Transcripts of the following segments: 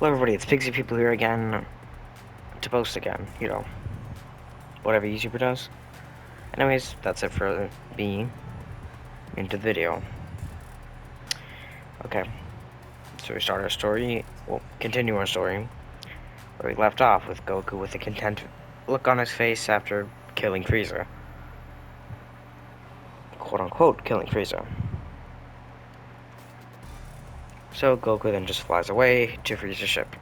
Hello everybody, it's Pixie People here again to post again, whatever YouTuber does. Anyways, that's it for being into the video. Okay, so we start our story, continue our story, where we left off with Goku with a content look on his face after killing Frieza. Quote unquote, killing Frieza. So Goku then just flies away to Frieza's ship.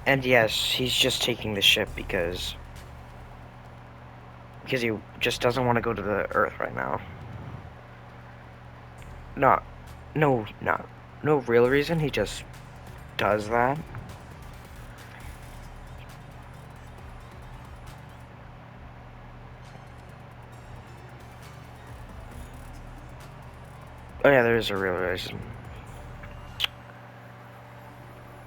And yes, he's just taking the ship because he just doesn't want to go to the Earth right now. No real reason, he just does that. Oh yeah, there is a real reason.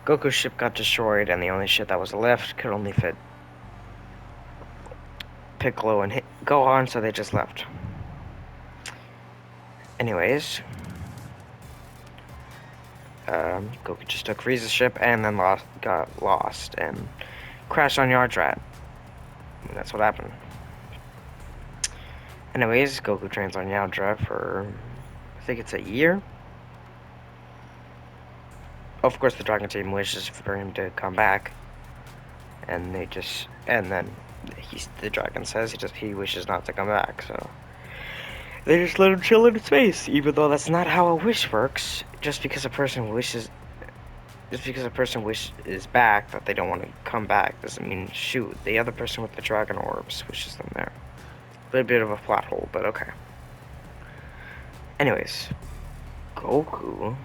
Goku's ship got destroyed, and the only ship that was left could only fit Piccolo and Gohan, so they just left. Anyways, Goku just took Frieza's ship and then got lost and crashed on Yardrat. And that's what happened. Anyways, Goku trains on Yardrat for, I think it's a year. Of course, the Dragon Team wishes for him to come back, and then the Dragon says he wishes not to come back, so they just let him chill in space, even though that's not how a wish works. Just because a person wishes is back, that they don't want to come back, doesn't mean, shoot, the other person with the dragon orbs wishes them there. A bit of a plot hole, but okay. Anyways, Goku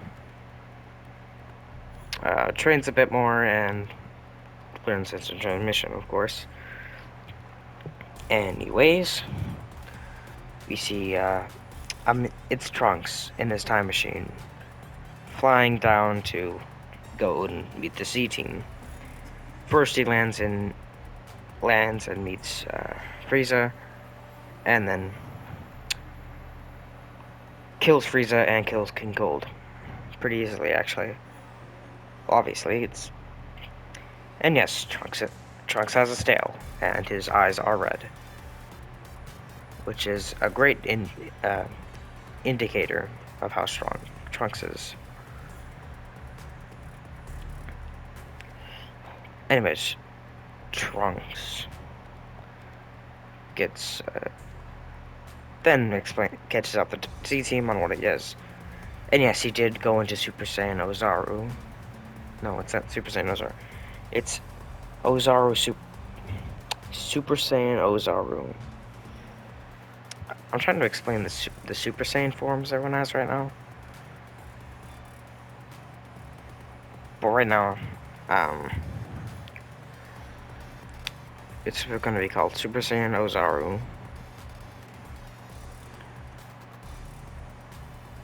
trains a bit more and learns instant transmission, of course. Anyways, we see it's Trunks in his time machine, flying down to go and meet the Z team. First, he lands and meets Frieza, and then kills Frieza and kills King Gold pretty easily, actually. Obviously, and yes, Trunks has a tail, and his eyes are red, which is a great indicator of how strong Trunks is. Anyways, Trunks gets then catches up the Z team on what it is. And yes, he did go into Super Saiyan Ozaru. No, it's not Super Saiyan Ozaru. It's Ozaru Super Saiyan Ozaru. I'm trying to explain the Super Saiyan forms everyone has right now. But right now, it's going to be called Super Saiyan Ozaru.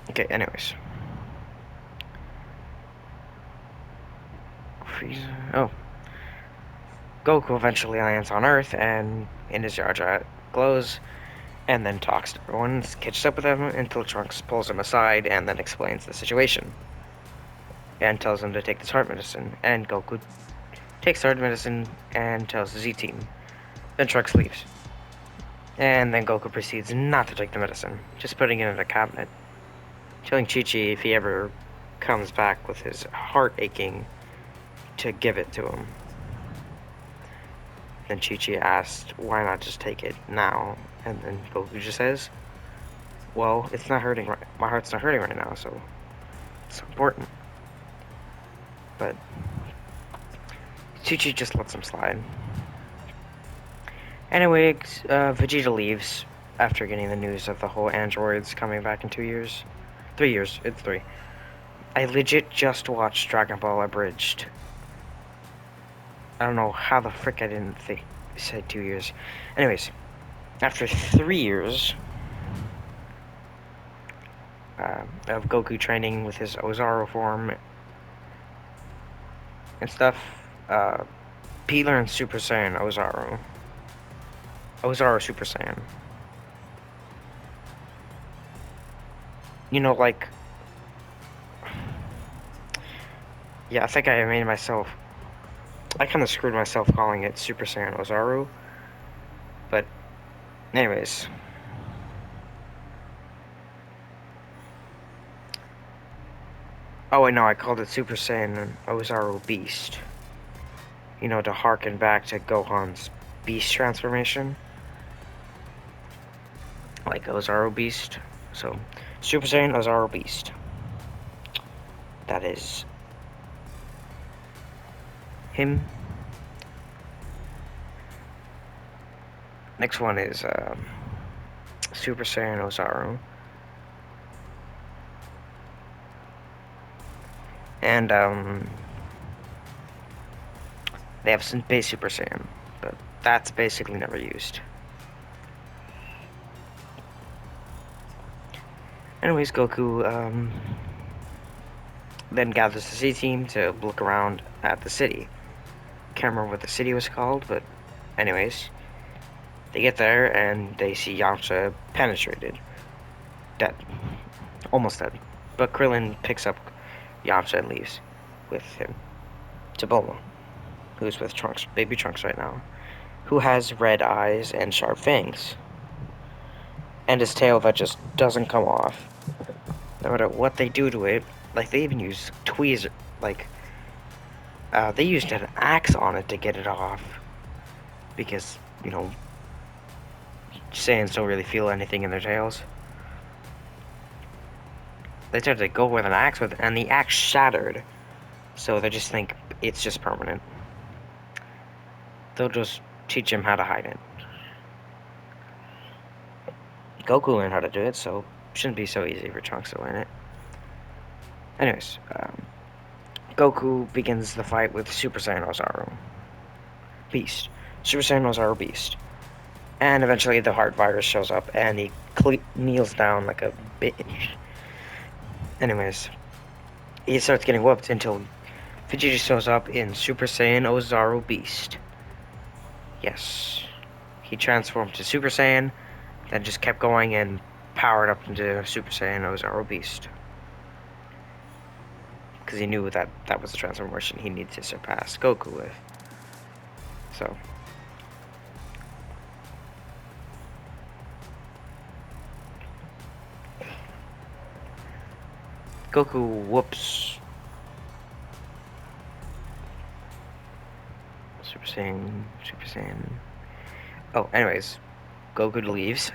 Okay, anyways. Oh. Goku eventually lands on Earth and in his Yardrat glows, and then talks to everyone, catches up with them until Trunks pulls him aside and then explains the situation. And tells him to take this heart medicine, and Goku takes heart medicine and tells the Z team. Then Trunks leaves. And then Goku proceeds not to take the medicine, just putting it in a cabinet. Telling Chi-Chi if he ever comes back with his heart aching to give it to him. Then Chi-Chi asked, why not just take it now? And then Goku just says, well, it's not hurting my heart's not hurting right now, so it's important. But Chi-Chi just lets him slide. Anyway, Vegeta leaves after getting the news of the whole androids coming back in 2 years. 3 years, it's 3. I legit just watched Dragon Ball Abridged. I don't know how the frick I didn't say 2 years. Anyways, after 3 years of Goku training with his Ozaru form and stuff, he learns Super Saiyan Ozaru. Ozaru Super Saiyan. You know, like, Yeah, I think I made myself... I kind of screwed myself calling it Super Saiyan Ozaru. But, anyways. Oh, wait, no, I called it Super Saiyan Ozaru Beast. You know, to harken back to Gohan's Beast transformation. Like Ozaru Beast. So, Super Saiyan Ozaru Beast. That is... him. Next one is, Super Saiyan Ozaru. And, they have some base Super Saiyan, but that's basically never used. Anyways, Goku, then gathers the C-Team to look around at the city. Can't remember what the city was called, but anyways, they get there and they see Yamcha penetrated. Dead. Almost dead. But Krillin picks up Yamcha and leaves with him to Bulma, who's with Trunks, baby Trunks right now, who has red eyes and sharp fangs. And his tail that just doesn't come off. No matter what they do to it, like they even use tweezer, like, they used an axe on it to get it off. Because, you know, Saiyans don't really feel anything in their tails. They tried to go with an axe with, and the axe shattered. So they just think it's just permanent. They'll just teach him how to hide it. Goku learned how to do it, so it shouldn't be so easy for Trunks to learn it. Anyways, Goku begins the fight with Super Saiyan Ozaru Beast. Super Saiyan Ozaru Beast. And eventually the heart virus shows up and he kneels down like a bitch. Anyways, he starts getting whooped until Vegeta shows up in Super Saiyan Ozaru Beast. Yes. He transformed to Super Saiyan, then just kept going and powered up into Super Saiyan Ozaru Beast. Because he knew that that was the transformation he needed to surpass Goku with. So. Goku whoops Super Saiyan. Oh, anyways, Goku leaves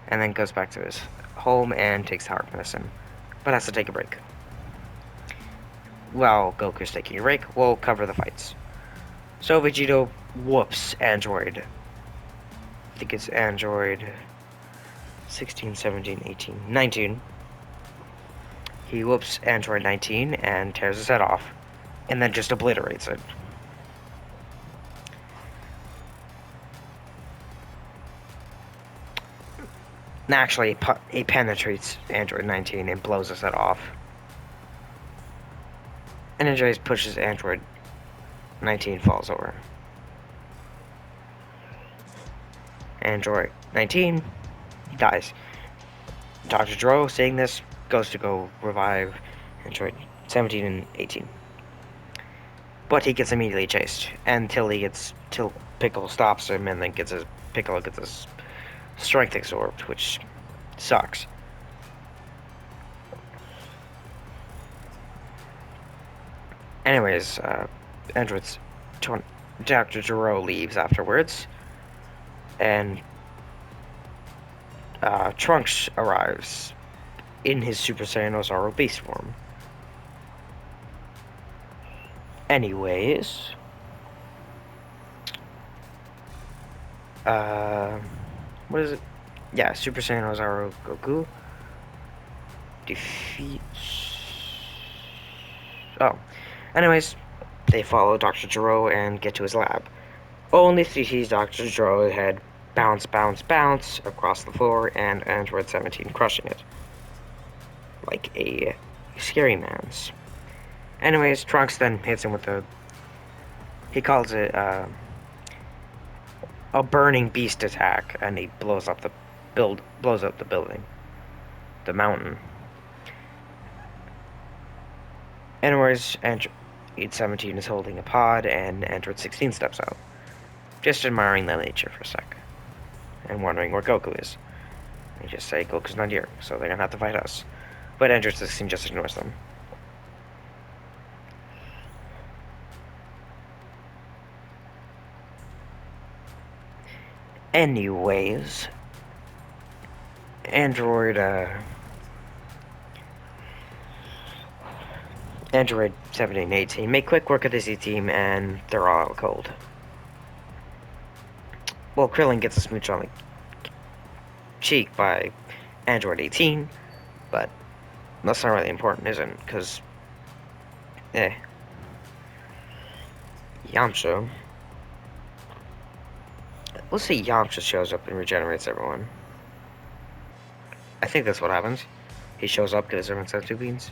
and then goes back to his home and takes heart medicine, but has to take a break. While Goku's taking a break, we'll cover the fights. So Vegeta whoops Android. I think it's Android 16, 17, 18, 19. He whoops Android 19 and tears his head off, and then just obliterates it. Actually, he penetrates Android 19 and blows his head off. Energize pushes Android 19, falls over. Android 19 dies. Dr. Dro, seeing this, goes to go revive Android 17 and 18. But he gets immediately chased till Piccolo stops him, and then Piccolo gets his strength absorbed, which sucks. Anyways, Dr. Gero leaves afterwards, and Trunks arrives in his Super Saiyan Ozaru Beast form. Anyways, what is it? Yeah, Super Saiyan Ozaru Goku defeats... Oh. Anyways, they follow Dr. Gero and get to his lab. Only to see Dr. Gero's head bounce, bounce, bounce across the floor and Android 17 crushing it. Like a scary man's. Anyways, Trunks then hits him with he calls it, a burning beast attack, and he blows up the building. The mountain. Anyways, Android 17 is holding a pod, and Android 16 steps out, just admiring the nature for a sec, and wondering where Goku is. They just say Goku's not here, so they're gonna have to fight us. But Android 16 just ignores them. Anyways, Android 17 and 18 make quick work of the Z team, and they're all out cold. Well, Krillin gets a smooch on the cheek by Android 18, but that's not really important, isn't it? Because, Yamcha. Let's say Yamcha shows up and regenerates everyone. I think that's what happens. He shows up, gives everyone senzu beans.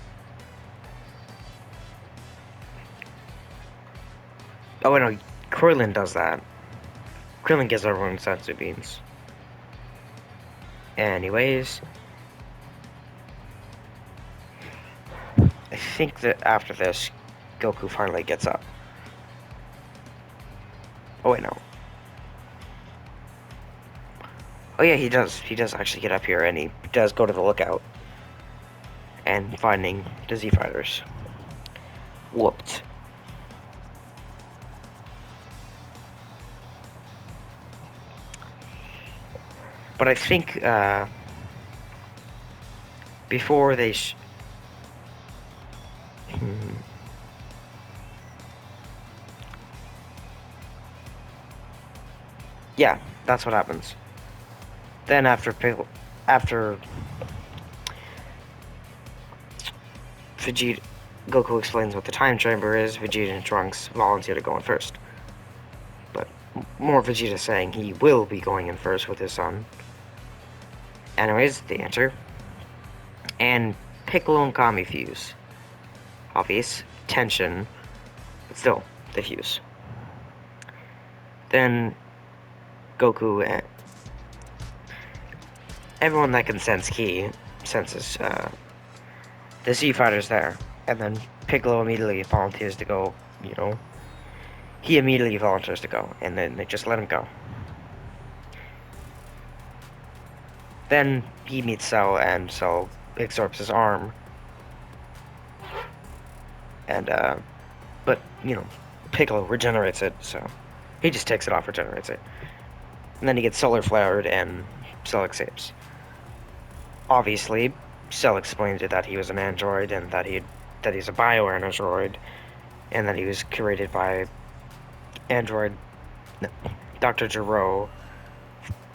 Oh, wait, no, Krillin does that. Krillin gives everyone senzu beans. Anyways, I think that after this, Goku finally gets up. Oh, wait, no. Oh, yeah, he does. He does actually get up here, and he does go to the lookout. And finding the Z Fighters. Whooped. But I think, before they yeah, that's what happens. Then after Vegeta, Goku explains what the time chamber is, Vegeta and Trunks volunteer to go in first. But more Vegeta saying he will be going in first with his son. Anyways, they enter. And Piccolo and Kami fuse. Obvious tension, but still, they fuse. Then Goku and everyone that can sense ki senses the Z Fighter's there. And then Piccolo immediately volunteers to go, you know. He immediately volunteers to go, and then they just let him go. Then he meets Cell, and Cell absorbs his arm. And, but, you know, Piccolo regenerates it, so he just takes it off, regenerates it. And then he gets solar flared, and Cell escapes. Obviously, Cell explains it that he was an android, and that he's a bio-android, and that he was created by Dr. Gero,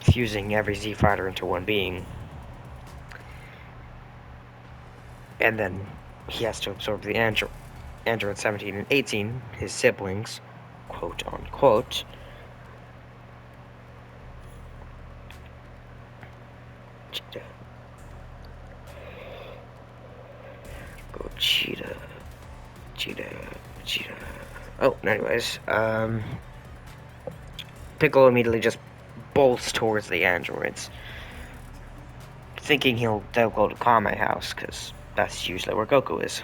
fusing every Z Fighter into one being. And then he has to absorb the Android 17 and 18, his siblings, quote unquote. Cheetah. Oh, anyways, Piccolo immediately just bolts towards the androids, thinking they'll go to Kame House, because that's usually where Goku is.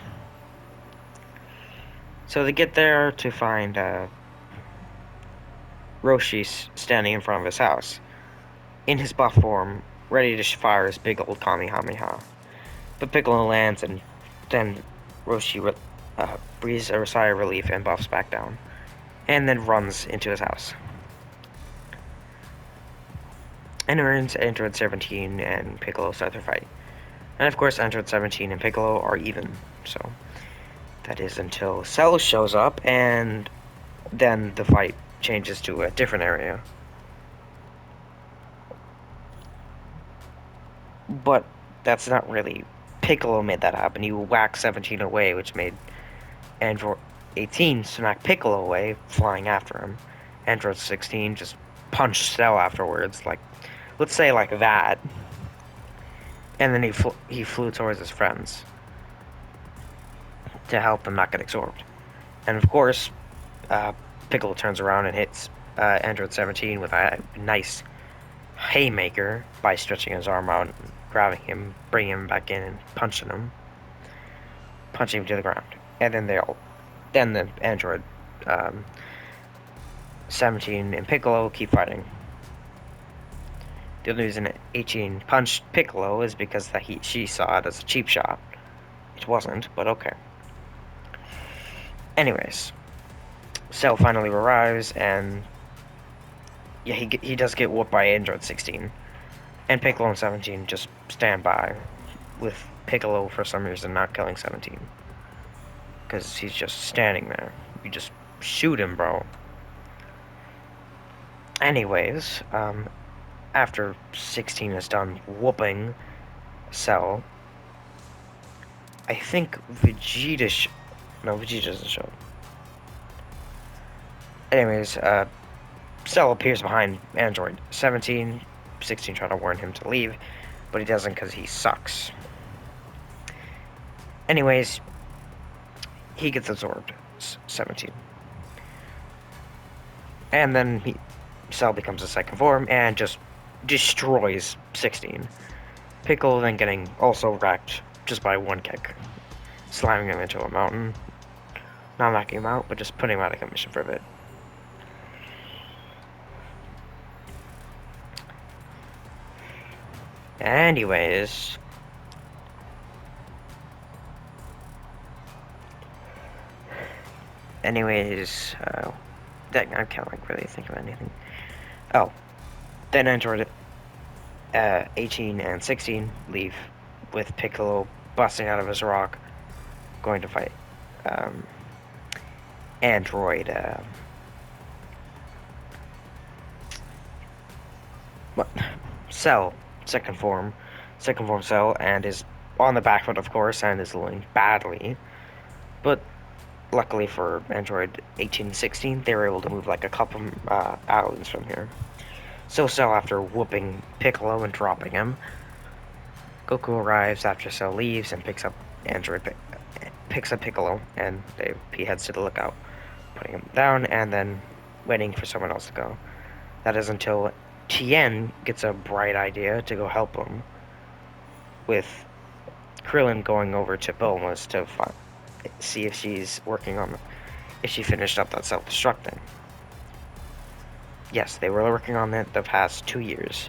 So they get there to find Roshi standing in front of his house, in his buff form, ready to fire his big old Kamehameha. But Piccolo lands, and then Roshi breathes a sigh of relief and buffs back down, and then runs into his house. And earns Android 17 and Piccolo start their fight. And of course, Android 17 and Piccolo are even, so that is until Cell shows up, and then the fight changes to a different area. But that's not really... Piccolo made that happen. He whacked 17 away, which made Android 18 smack Piccolo away, flying after him. Android 16 just punched Cell afterwards, like, let's say like that. And then he flew towards his friends to help them not get absorbed. And of course, Piccolo turns around and hits Android 17 with a nice haymaker by stretching his arm out, grabbing him, bringing him back in, and punching him to the ground. and then the android 17 and Piccolo keep fighting. The only reason 18 punched Piccolo is because she saw it as a cheap shot. It wasn't, but okay. Anyways, Cell finally arrives, and yeah, he does get whooped by Android 16. And Piccolo and 17 just stand by, with Piccolo for some reason not killing 17. Because he's just standing there. You just shoot him, bro. Anyways, after 16 is done whooping Cell, I think Vegeta no, Vegeta doesn't show up. Anyways, Cell appears behind Android 17. 16 trying to warn him to leave, but he doesn't because he sucks. Anyways, he gets absorbed, 17. And then Cell becomes a second form and just destroys 16. Piccolo then getting also wrecked just by one kick, slamming him into a mountain. Not knocking him out, but just putting him out of commission for a bit. Anyways, I can't like really think of anything. Oh, then Android 18 and 16 leave with Piccolo busting out of his rock, going to fight Android. Cell, second form Cell, and is on the back foot, of course, and is doing badly. But luckily for Android 18 and 16, they were able to move like a couple islands from here. So Cell, after whooping Piccolo and dropping him, Goku arrives after Cell leaves and picks up Piccolo, and he heads to the lookout, putting him down and then waiting for someone else to go. That is until Tien gets a bright idea to go help him, with Krillin going over to Bulma's to see if she's if she finished up that self-destruct thing. Yes, they were working on it the past 2 years.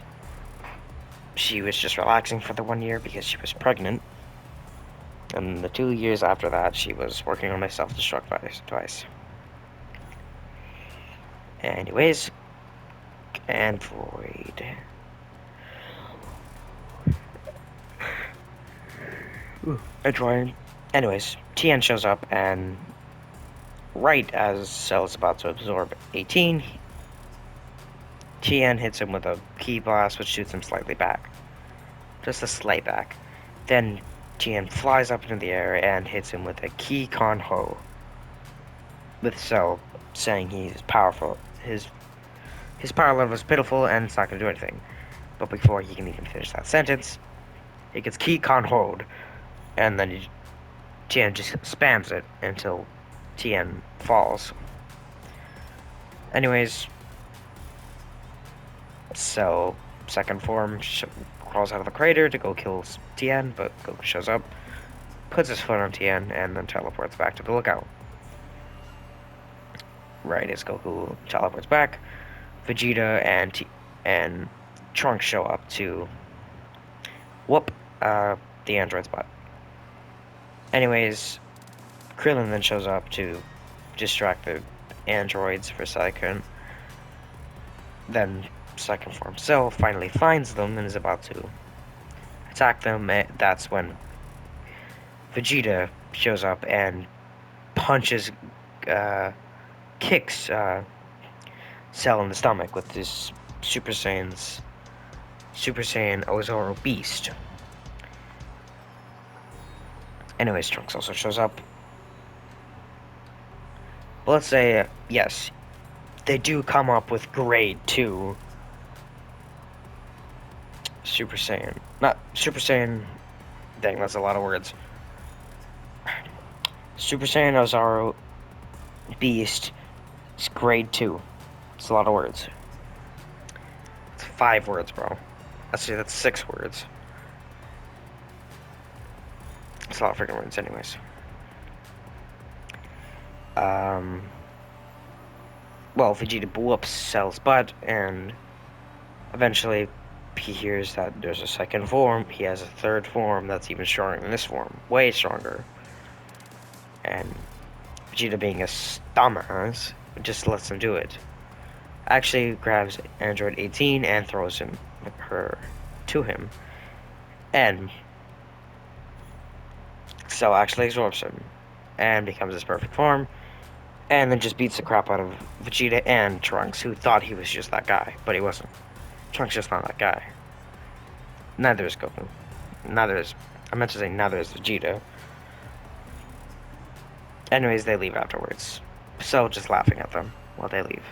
She was just relaxing for the 1 year because she was pregnant. And the 2 years after that, she was working on a self-destruct device. Anyways, Android. Anyways, Tien shows up, and right as Cell is about to absorb 18, Tien hits him with a ki blast, which shoots him slightly back. Just a slight back. Then Tien flies up into the air and hits him with a ki kon ho, with Cell saying he's powerful. His power level is pitiful and it's not going to do anything. But before he can even finish that sentence, it gets ki kon ho'd, and then Tien just spams it until Tien falls. Anyways, Cell, second form, crawls out of the crater to go kill Tien, but Goku shows up, puts his foot on Tien, and then teleports back to the lookout. Right as Goku teleports back, Vegeta and Trunks show up to whoop the android's butt. Anyways, Krillin then shows up to distract the androids for a second. Then second form Cell finally finds them and is about to attack them. That's when Vegeta shows up and kicks Cell in the stomach with this Super Saiyan Ozoro Beast. Anyways, Trunks also shows up. But let's say, yes, they do come up with grade 2 Super Saiyan. Not Super Saiyan. Dang, that's a lot of words. Super Saiyan Ozoro Beast is grade 2. It's a lot of words. It's 5 words, bro. Actually, that's 6 words. It's a lot of freaking words, anyways. Well, Vegeta blew up Cell's butt, and eventually he hears that there's a second form. He has a third form that's even stronger than this form, way stronger. And Vegeta, being a dumbass, just lets him do it. Actually grabs Android 18 and throws her to him. And Cell actually absorbs him and becomes his perfect form, and then just beats the crap out of Vegeta and Trunks, who thought he was just that guy, but he wasn't. Trunks just not that guy. Neither is Goku. Neither is... I meant to say neither is Vegeta. Anyways, they leave afterwards. Cell just laughing at them while they leave.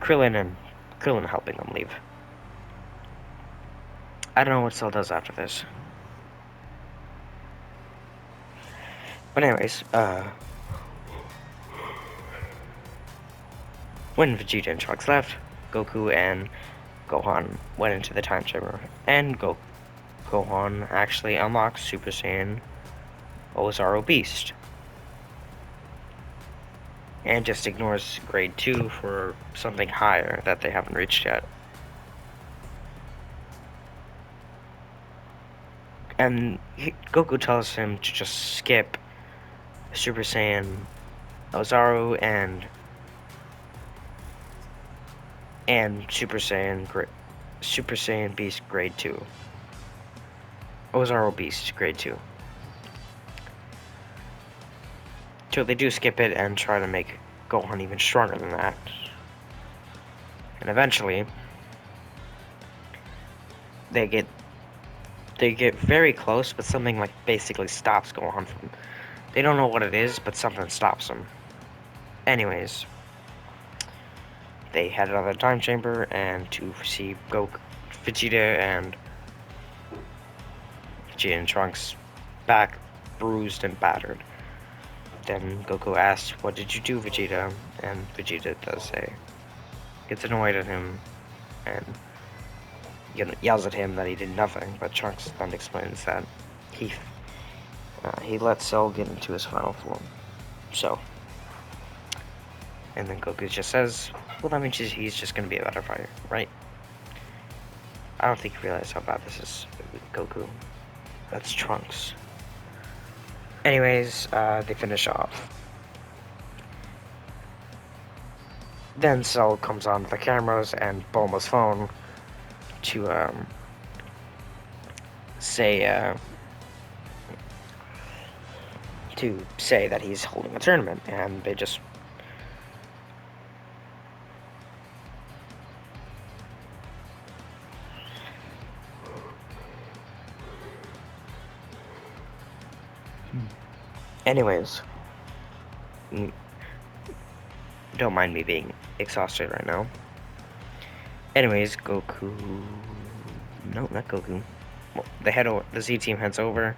Krillin helping them leave. I don't know what Cell does after this. But anyways, when Vegeta and Trunks left, Goku and Gohan went into the time chamber, and Gohan actually unlocked Super Saiyan Ozaru Beast. And just ignores grade 2 for something higher that they haven't reached yet. And Goku tells him to just skip Super Saiyan Ozaru and Super Saiyan Beast grade 2. Ozaru Beast grade 2. So they do skip it and try to make Gohan even stronger than that. And eventually they get very close, but something like basically stops Gohan from... They don't know what it is, but something stops him. Anyways, they head out of the time chamber and to see Vegeta and Trunks back bruised and battered. Then Goku asks, "What did you do, Vegeta?" And Vegeta does say, gets annoyed at him and yells at him that he did nothing, but Trunks then explains that he let Cell get into his final form. So, and then Goku just says, well, that means he's just gonna be a better fighter, right? I don't think you realize how bad this is with Goku. That's Trunks. Anyways, they finish off. Then Cell comes on the cameras and Bulma's phone to say that he's holding a tournament, and they just anyways, don't mind me being exhausted right now. Anyways, Goku... No, not Goku. Well, the Z team heads over.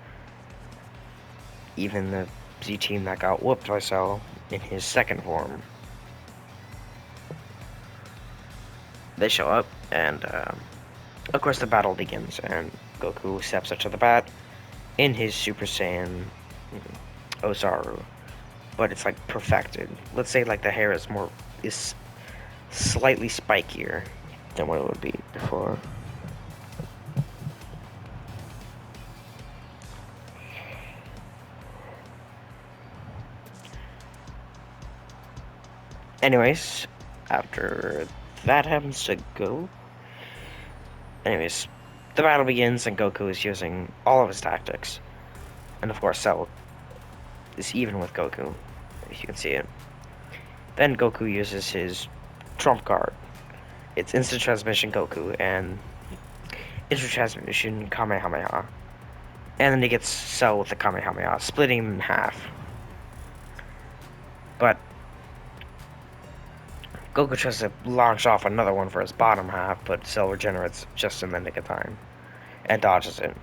Even the Z team that got whooped by Cell in his second form. They show up, and of course the battle begins, and Goku steps up to the bat in his Super Saiyan Ozaru. But it's like perfected. Let's say like the hair is slightly spikier than what it would be before. Anyways, after that happens to go... Anyways, the battle begins and Goku is using all of his tactics. And of course Cell is even with Goku, if you can see it. Then Goku uses his trump card. It's instant transmission Goku and instant transmission Kamehameha. And then he gets Cell with the Kamehameha, splitting him in half. But Goku tries to launch off another one for his bottom half, but Cell regenerates just in the nick of time and dodges it.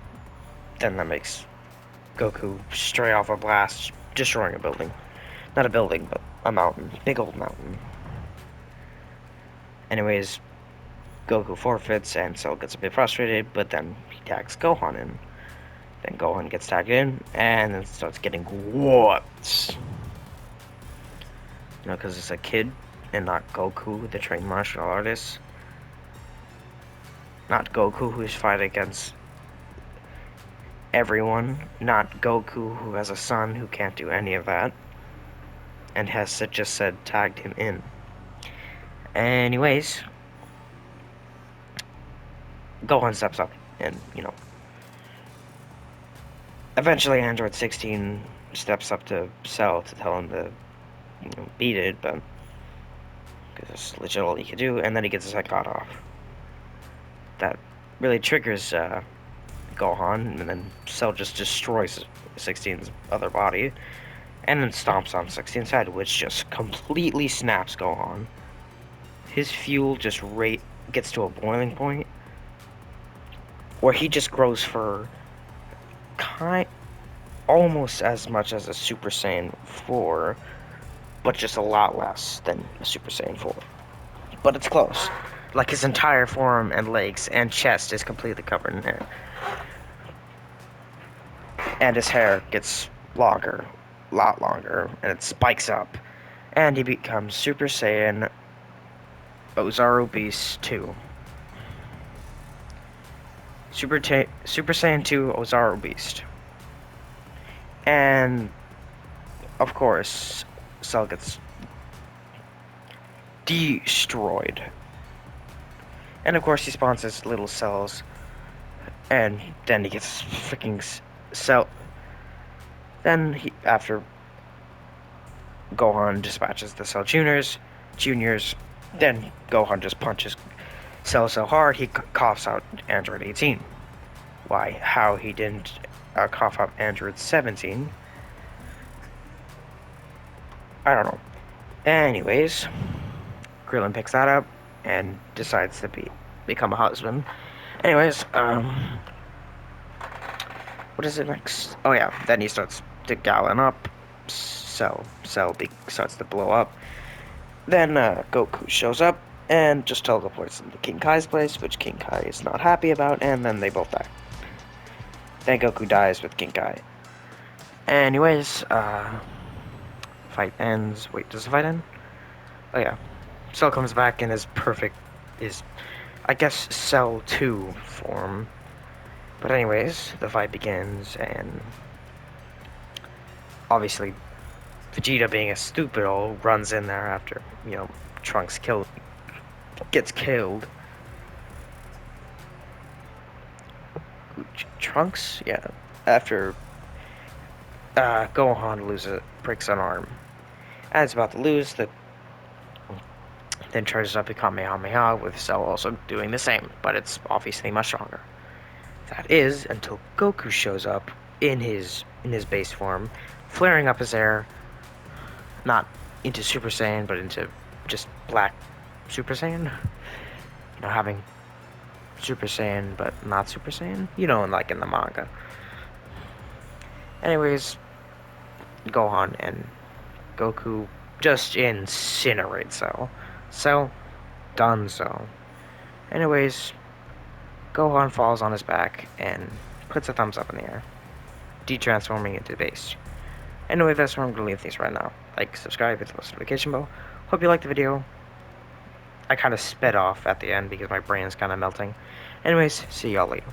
Then that makes Goku stray off a blast, destroying a building. Not a building, but a mountain. Big old mountain. Anyways, Goku forfeits and Cell gets a bit frustrated, but then he tags Gohan in. Then Gohan gets tagged in and then starts getting whooped. You know, because it's a kid and not Goku, the trained martial artist. Not Goku, who's fighting against everyone. Not Goku, who has a son who can't do any of that. And has just said tagged him in. Anyways, Gohan steps up and, you know, eventually Android 16 steps up to Cell to tell him to, you know, beat it, but because it's legit all he can do, and then he gets his head cut off. That really triggers Gohan, and then Cell just destroys 16's other body, and then stomps on 16's head, which just completely snaps Gohan. His fuel just gets to a boiling point, where he just grows for almost as much as a Super Saiyan 4, but just a lot less than a Super Saiyan 4. But it's close. Like, his entire form and legs and chest is completely covered in hair. And his hair gets longer, a lot longer, and it spikes up. And he becomes Super Saiyan Ozaru Beast 2. Super Saiyan 2 Ozaru Beast. And, of course, Cell gets destroyed. And, of course, he spawns his little cells. And then he gets freaking Cell. Then, after Gohan dispatches the Cell Juniors, then Gohan just punches Cell so hard he coughs out Android 18. Why? How he didn't cough out Android 17? I don't know. Anyways, Krillin picks that up and decides to become a husband. Anyways, what is it next? Oh yeah, then he starts to gallon up. Cell starts to blow up. Then Goku shows up and just teleports into King Kai's place, which King Kai is not happy about, and then they both die. Then Goku dies with King Kai. Anyways, fight ends. Wait, does the fight end? Oh yeah. Cell comes back in his I guess, Cell 2 form. But anyways, the fight begins, and obviously Vegeta, being a stupid old, runs in there after, you know, Trunks gets killed. Trunks? Yeah. After Gohan breaks an arm. As about to lose, then charges up a Kamehameha, with Cell also doing the same, but it's obviously much stronger. That is, until Goku shows up in his base form, flaring up his hair, not into Super Saiyan, but into just black Super Saiyan. You know, having Super Saiyan, but not Super Saiyan. You know, like in the manga. Anyways, Gohan and Goku just incinerate Cell. Cell, done so. Anyways, Gohan falls on his back and puts a thumbs up in the air, de-transforming into base. Anyway, that's where I'm going to leave things right now. Like, subscribe, hit the post notification bell. Hope you liked the video. I kind of sped off at the end because my brain is kind of melting. Anyways, see y'all later.